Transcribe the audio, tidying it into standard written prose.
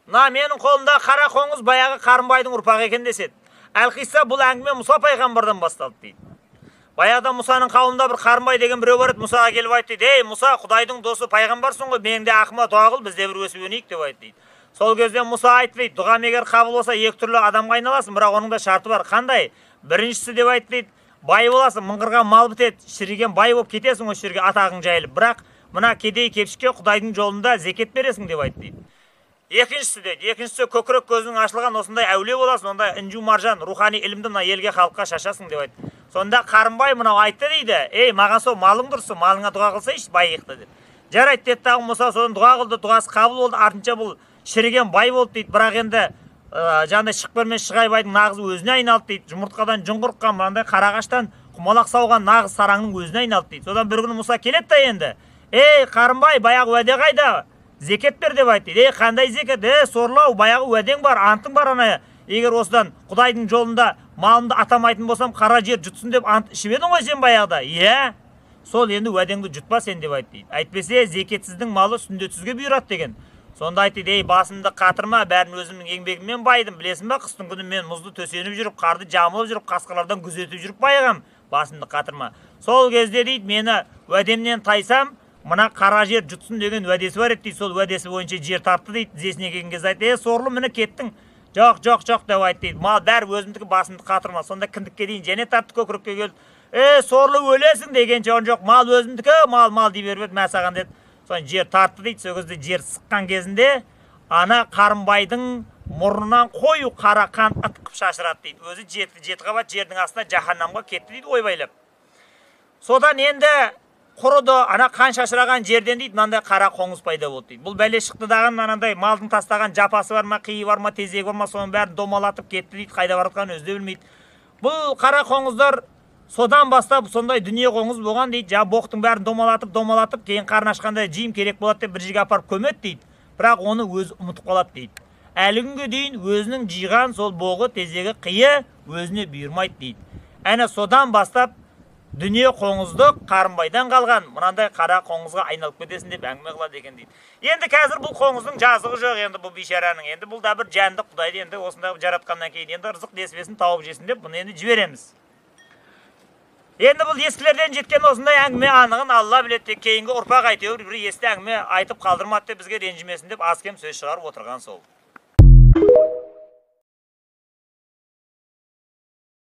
На менің қолымда қара қоңыз баяғы Қарынбайдың ұрпағы екен деседі. Әлқисса бұл әңгіме Мұса пайғамбардан басталды дейді. Баяғыда Мұсаның қауымында бір Қарынбай деген біреу бар еді, Мұсаға келіп айтты дейді: "Ей Мұса, Құдайдың досы пайғамбарсың ғой, менің де ақыма дұға қыл, біз де бір өсіп өнейік" деп айтты дейді. Сол кезде Мұса айтты дейді: "Дұғам егер қабыл болса, екі түрлі адамға айналасың, бірақ оның да шарты бар." "Қандай?" "Біріншісі" деп айтты дейді, "бай боласың, мыңғырған мал бітеді, шіріген бай болып кетесің осы жерге атағың жайылып, бірақ мына кедей кепшікке Құдайдың жолында зекет бересің" деп айтты дейді. Екіншісі көкірек көзің ашылған осындай әулие боласың, онда інжу маржан рухани ілімді мына елге халыққа шашасың деп айтты. Сонда Қарынбай мынау айтты дейді: "Ей, маған сол малың дұрсы, малыңа дұға қылсайшы, бай иықты" деп. "Жарайды" деді дағы Мұса, содан дұға қылды, дұғасы қабыл болды, артынша бұл шіріген бай болды дейді. Бірақ енді жаңағыдай шық бермес шығай байдың нағыз өзіне айналды дейді. Жұмыртқадан жүн құрыққан, мынандай қарағаштан құмалақ сауған нағыз сараңның өзіне айналды дейді. Содан бір күні Мұса келеді да енді: "Ей Қарынбай, баяғы уәде қайда? Зекет бер" деп айтты. "Ей, қандай зекет? Сорлау, баяғы уәдең бар, антың бар ана. Егер осыдан Құдайдың жолында малымды атамайтын болсам, қара жер жұтсын деп ант ішіп едің ғой сен баяғыда." "Иә, сол енді уәдеңді жұтпа сен" деп айтты. "Әйтпесе зекетсіздің малы сүндетсізге бұйырады" деген. Сонда айтты: "Ей, басымды қатырма, бәрін өзімнің еңбегіммен байыдым, білесің ба, қыстың күні мен мұзды төсеніп жүріп, қарды жамылып жүріп, қасқырлардан күзетіп жүріп байығам, басымды қатырма. Сол кезде дейді, мені уәдемнен тайсам, мына қара жер жұтсын деген уәдесі бар еді" дейді. Сол уәдесі бойынша жер тартты дейді. Тізесіне келген кезде айтты: "Сорлы, мені кеттің." "Жоқ деп айтты дейді. "Мал бәрі өзімдікі, басымды қатырма." Сонда кіндікке дейін және тартты, көкірекке келді: "Сорлы, өлесің" дегенше он жоқ, "Мал өзімдікі, мал дей беріп еді, мәсаған" деді. Соны жер тартты дейді. Сол кезде жер сыққан кезінде ана Қарынбайдың мұрнынан қою қара қан ытқып шашырады дейді. Өзі жеті қабат жердің астына жаһаннамға кетті дейді, ойбайлап. Содан енді құрыды, ана қан шашыраған жерден дейді мынандай қара қоңыз пайда болды дейді. Бұл бәле шықты дағы мынандай малдың тастаған жапасы бар ма, қиы бар ма, тезегі бар ма, соның бәрін домалатып кетті дейді. Қайда баратқанын өзі де білмейді. Бұл қара қоңыздар содан бастап сондай дүние қоңыз болған дейді. Боқтың бәрін домалатып, кейін қарны ашқанда жиым керек болады деп бір жерге апарып көмеді дейді. Бірақ оны өзі ұмытып қалады дейді. Әлі күнге дейін өзінің жиған сол боғы, тезегі, қиы өзіне бұйырмайды дейді. Әне содан бастап дүние қоңыздық Қарынбайдан қалған мынандай қара қоңызға айналып кетесің деп әңгіме қылады екен дейді. Енді қазір бұл қоңыздың жазығы жоқ, енді бұл бейшараның, енді бұл да бір жәнді Құдайды енді осында жаратқаннан кейін енді ырзық несібесін тауып жесін деп бұны енді жібереміз. Енді бұл ескілерден жеткен осындай әңгіме анығын Алла біледі, кейінгі ұрпақ әйтеуір бір есті әңгіме айтып қалдырмады деп бізге ренжімесін деп аз кем сөз шығарып отырған сол.